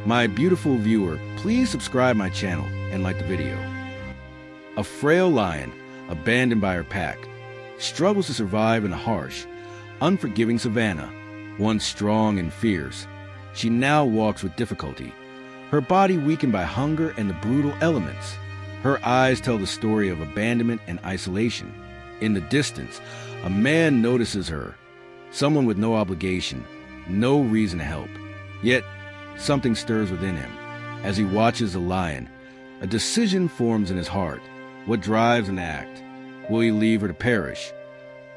My beautiful viewer, please subscribe my channel and like the video. A frail lion, abandoned by her pack, struggles to survive in a harsh, unforgiving savanna. Once strong and fierce, she now walks with difficulty, her body weakened by hunger and the brutal elements. Her eyes tell the story of abandonment and isolation. In the distance, a man notices her, someone with no obligation, no reason to help. Yet, something stirs within him. As he watches the lion, a decision forms in his heart. What drives an act? Will he leave her to perish?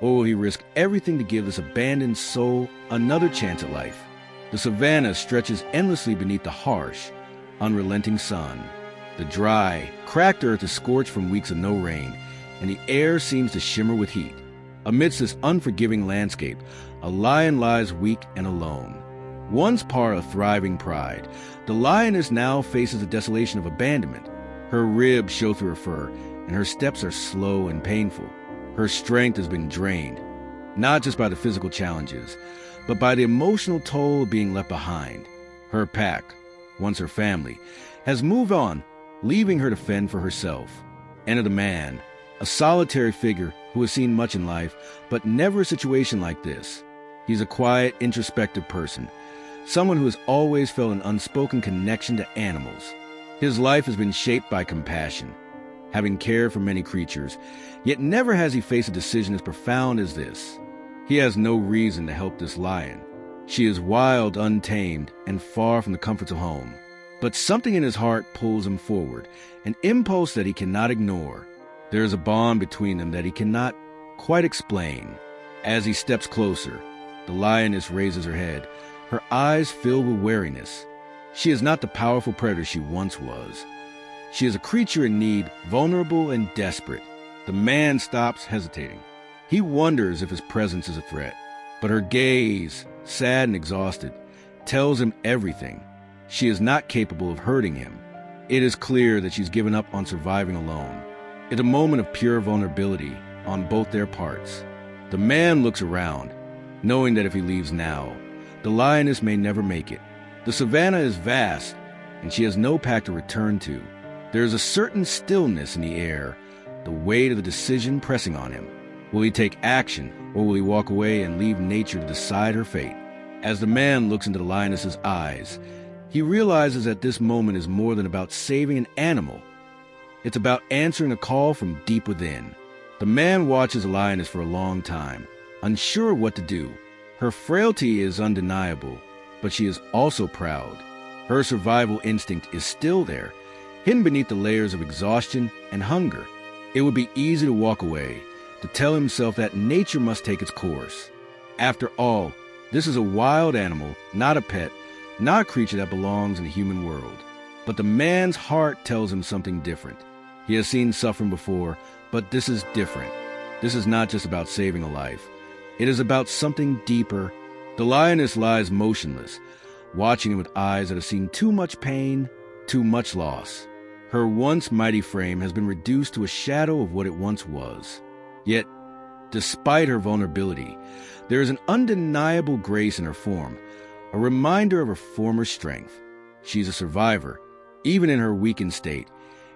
Or will he risk everything to give this abandoned soul another chance at life? The savanna stretches endlessly beneath the harsh, unrelenting sun. The dry, cracked earth is scorched from weeks of no rain, and the air seems to shimmer with heat. Amidst this unforgiving landscape, a lion lies weak and alone. Once part of thriving pride, the lioness now faces the desolation of abandonment. Her ribs show through her fur, and her steps are slow and painful. Her strength has been drained, not just by the physical challenges, but by the emotional toll of being left behind. Her pack, once her family, has moved on, leaving her to fend for herself. Enter the man, a solitary figure who has seen much in life, but never a situation like this. He's a quiet, introspective person, someone who has always felt an unspoken connection to animals. His life has been shaped by compassion, having cared for many creatures, yet never has he faced a decision as profound as this. He has no reason to help this lion. She is wild, untamed, and far from the comforts of home. But something in his heart pulls him forward, an impulse that he cannot ignore. There is a bond between them that he cannot quite explain. As he steps closer, the lioness raises her head, her eyes filled with wariness. She is not the powerful predator she once was. She is a creature in need, vulnerable and desperate. The man stops, hesitating. He wonders if his presence is a threat. But her gaze, sad and exhausted, tells him everything. She is not capable of hurting him. It is clear that she's given up on surviving alone. It's a moment of pure vulnerability on both their parts. The man looks around, knowing that if he leaves now, the lioness may never make it. The savanna is vast, and she has no pack to return to. There is a certain stillness in the air, the weight of the decision pressing on him. Will he take action, or will he walk away and leave nature to decide her fate? As the man looks into the lioness's eyes, he realizes that this moment is more than about saving an animal. It's about answering a call from deep within. The man watches the lioness for a long time, unsure what to do. Her frailty is undeniable, but she is also proud. Her survival instinct is still there, hidden beneath the layers of exhaustion and hunger. It would be easy to walk away, to tell himself that nature must take its course. After all, this is a wild animal, not a pet, not a creature that belongs in the human world. But the man's heart tells him something different. He has seen suffering before, but this is different. This is not just about saving a life. It is about something deeper. The lioness lies motionless, watching him with eyes that have seen too much pain, too much loss. Her once mighty frame has been reduced to a shadow of what it once was. Yet, despite her vulnerability, there is an undeniable grace in her form, a reminder of her former strength. She's a survivor, even in her weakened state,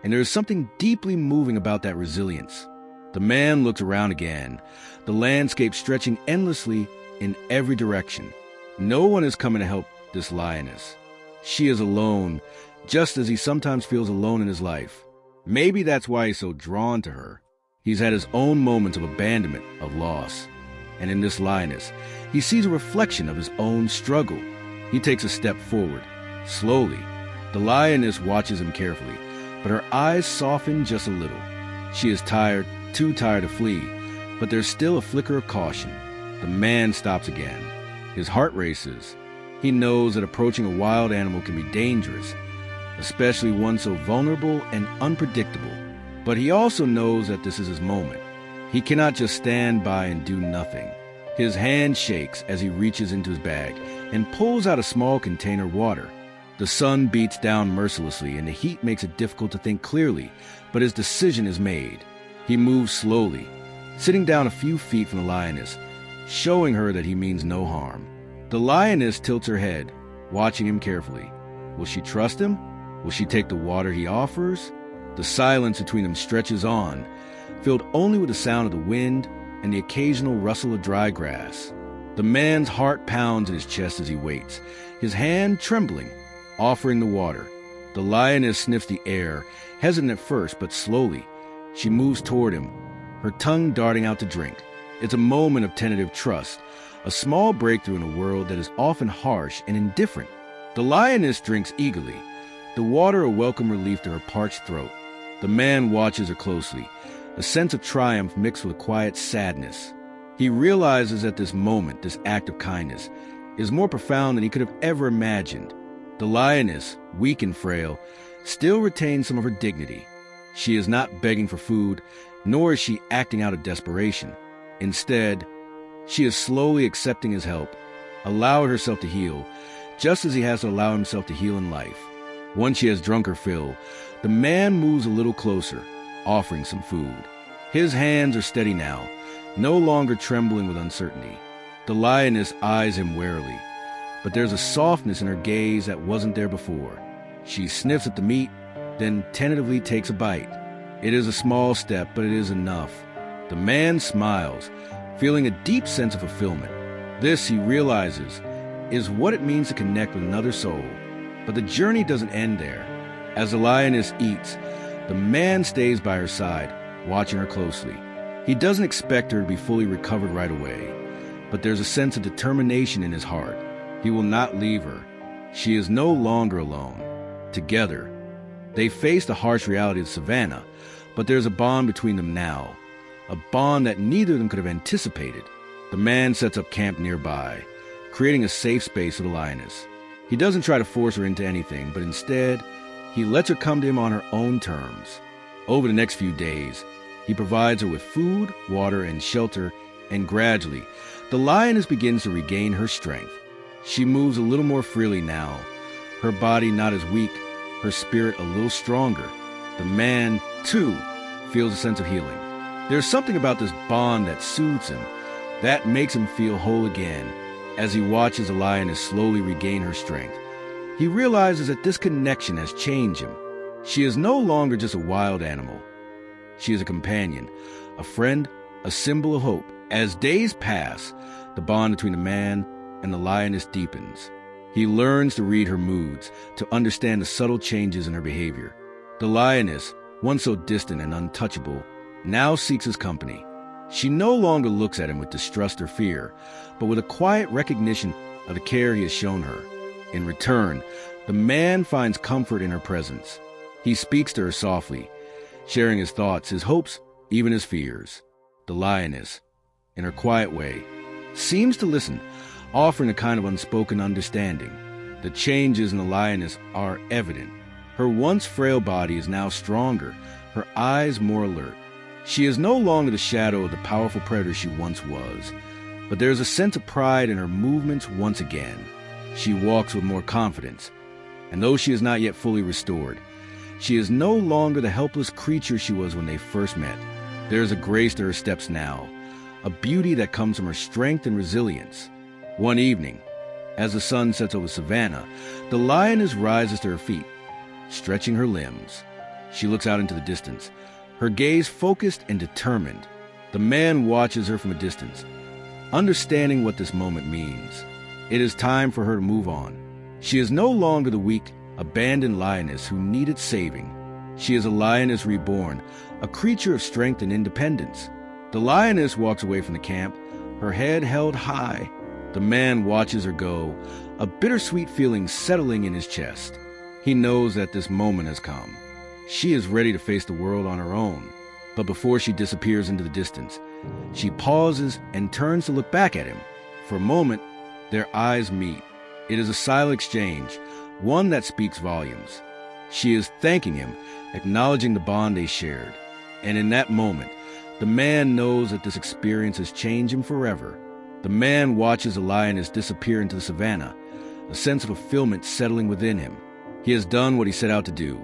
and there is something deeply moving about that resilience. The man looks around again, the landscape stretching endlessly in every direction. No one is coming to help this lioness. She is alone, just as he sometimes feels alone in his life. Maybe that's why he's so drawn to her. He's had his own moments of abandonment, of loss. And in this lioness, he sees a reflection of his own struggle. He takes a step forward, slowly. The lioness watches him carefully, but her eyes soften just a little. She is tired, too tired to flee, but there's still a flicker of caution. The man stops again. His heart races. He knows that approaching a wild animal can be dangerous, especially one so vulnerable and unpredictable. But he also knows that this is his moment. He cannot just stand by and do nothing. His hand shakes as he reaches into his bag and pulls out a small container of water. The sun beats down mercilessly and the heat makes it difficult to think clearly, but his decision is made. He moves slowly, sitting down a few feet from the lioness, showing her that he means no harm. The lioness tilts her head, watching him carefully. Will she trust him? Will she take the water he offers? The silence between them stretches on, filled only with the sound of the wind and the occasional rustle of dry grass. The man's heart pounds in his chest as he waits, his hand trembling, offering the water. The lioness sniffs the air, hesitant at first, but slowly. She moves toward him, her tongue darting out to drink. It's a moment of tentative trust, a small breakthrough in a world that is often harsh and indifferent. The lioness drinks eagerly, the water a welcome relief to her parched throat. The man watches her closely, a sense of triumph mixed with quiet sadness. He realizes that this moment, this act of kindness, is more profound than he could have ever imagined. The lioness, weak and frail, still retains some of her dignity. She is not begging for food, nor is she acting out of desperation. Instead, she is slowly accepting his help, allowing herself to heal, just as he has to allow himself to heal in life. Once she has drunk her fill, the man moves a little closer, offering some food. His hands are steady now, no longer trembling with uncertainty. The lioness eyes him warily, but there's a softness in her gaze that wasn't there before. She sniffs at the meat, then tentatively takes a bite. It is a small step, but it is enough. The man smiles, feeling a deep sense of fulfillment. This, he realizes, is what it means to connect with another soul. But the journey doesn't end there. As the lioness eats, the man stays by her side, watching her closely. He doesn't expect her to be fully recovered right away, but there's a sense of determination in his heart. He will not leave her. She is no longer alone. Together, they face the harsh reality of Savanna, but there's a bond between them now, a bond that neither of them could have anticipated. The man sets up camp nearby, creating a safe space for the lioness. He doesn't try to force her into anything, but instead, he lets her come to him on her own terms. Over the next few days, he provides her with food, water, and shelter, and gradually, the lioness begins to regain her strength. She moves a little more freely now, her body not as weak, her spirit a little stronger. The man, too, feels a sense of healing. There's something about this bond that soothes him, that makes him feel whole again. As he watches the lioness slowly regain her strength, he realizes that this connection has changed him. She is no longer just a wild animal. She is a companion, a friend, a symbol of hope. As days pass, the bond between the man and the lioness deepens. He learns to read her moods, to understand the subtle changes in her behavior. The lioness, once so distant and untouchable, now seeks his company. She no longer looks at him with distrust or fear, but with a quiet recognition of the care he has shown her. In return, the man finds comfort in her presence. He speaks to her softly, sharing his thoughts, his hopes, even his fears. The lioness, in her quiet way, seems to listen, offering a kind of unspoken understanding. The changes in the lioness are evident. Her once frail body is now stronger, her eyes more alert. She is no longer the shadow of the powerful predator she once was, but there is a sense of pride in her movements once again. She walks with more confidence, and though she is not yet fully restored, she is no longer the helpless creature she was when they first met. There is a grace to her steps now, a beauty that comes from her strength and resilience. One evening, as the sun sets over Savanna, the lioness rises to her feet, stretching her limbs. She looks out into the distance, her gaze focused and determined. The man watches her from a distance, understanding what this moment means. It is time for her to move on. She is no longer the weak, abandoned lioness who needed saving. She is a lioness reborn, a creature of strength and independence. The lioness walks away from the camp, her head held high. The man watches her go, a bittersweet feeling settling in his chest. He knows that this moment has come. She is ready to face the world on her own. But before she disappears into the distance, she pauses and turns to look back at him. For a moment, their eyes meet. It is a silent exchange, one that speaks volumes. She is thanking him, acknowledging the bond they shared. And in that moment, the man knows that this experience has changed him forever. The man watches the lioness disappear into the savanna, a sense of fulfillment settling within him. He has done what he set out to do.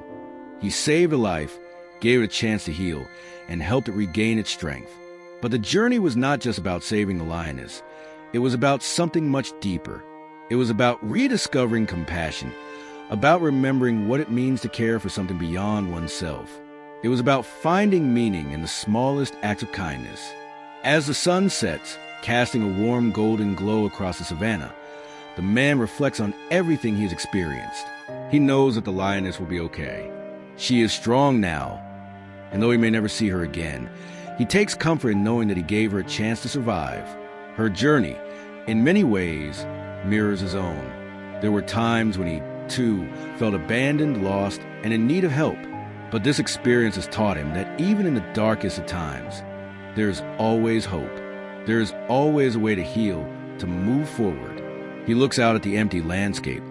He saved a life, gave it a chance to heal, and helped it regain its strength. But the journey was not just about saving the lioness. It was about something much deeper. It was about rediscovering compassion, about remembering what it means to care for something beyond oneself. It was about finding meaning in the smallest acts of kindness. As the sun sets, casting a warm golden glow across the savanna, the man reflects on everything he has experienced. He knows that the lioness will be okay. She is strong now, and though he may never see her again, he takes comfort in knowing that he gave her a chance to survive. Her journey, in many ways, mirrors his own. There were times when he, too, felt abandoned, lost, and in need of help. But this experience has taught him that even in the darkest of times, there is always hope. There is always a way to heal, to move forward. He looks out at the empty landscape,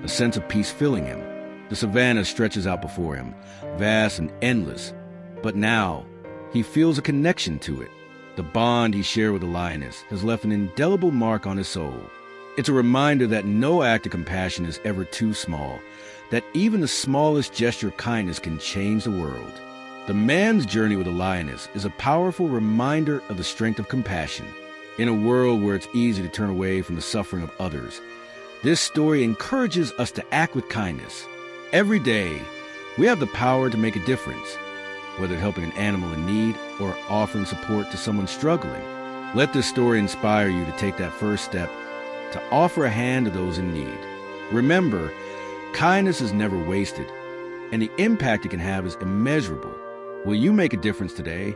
a sense of peace filling him. The savanna stretches out before him, vast and endless. But now, he feels a connection to it. The bond he shared with the lioness has left an indelible mark on his soul. It's a reminder that no act of compassion is ever too small, that even the smallest gesture of kindness can change the world. The man's journey with the lioness is a powerful reminder of the strength of compassion. In a world where it's easy to turn away from the suffering of others, this story encourages us to act with kindness. Every day, we have the power to make a difference, whether helping an animal in need or offering support to someone struggling. Let this story inspire you to take that first step, to offer a hand to those in need. Remember, kindness is never wasted, and the impact it can have is immeasurable. Will you make a difference today?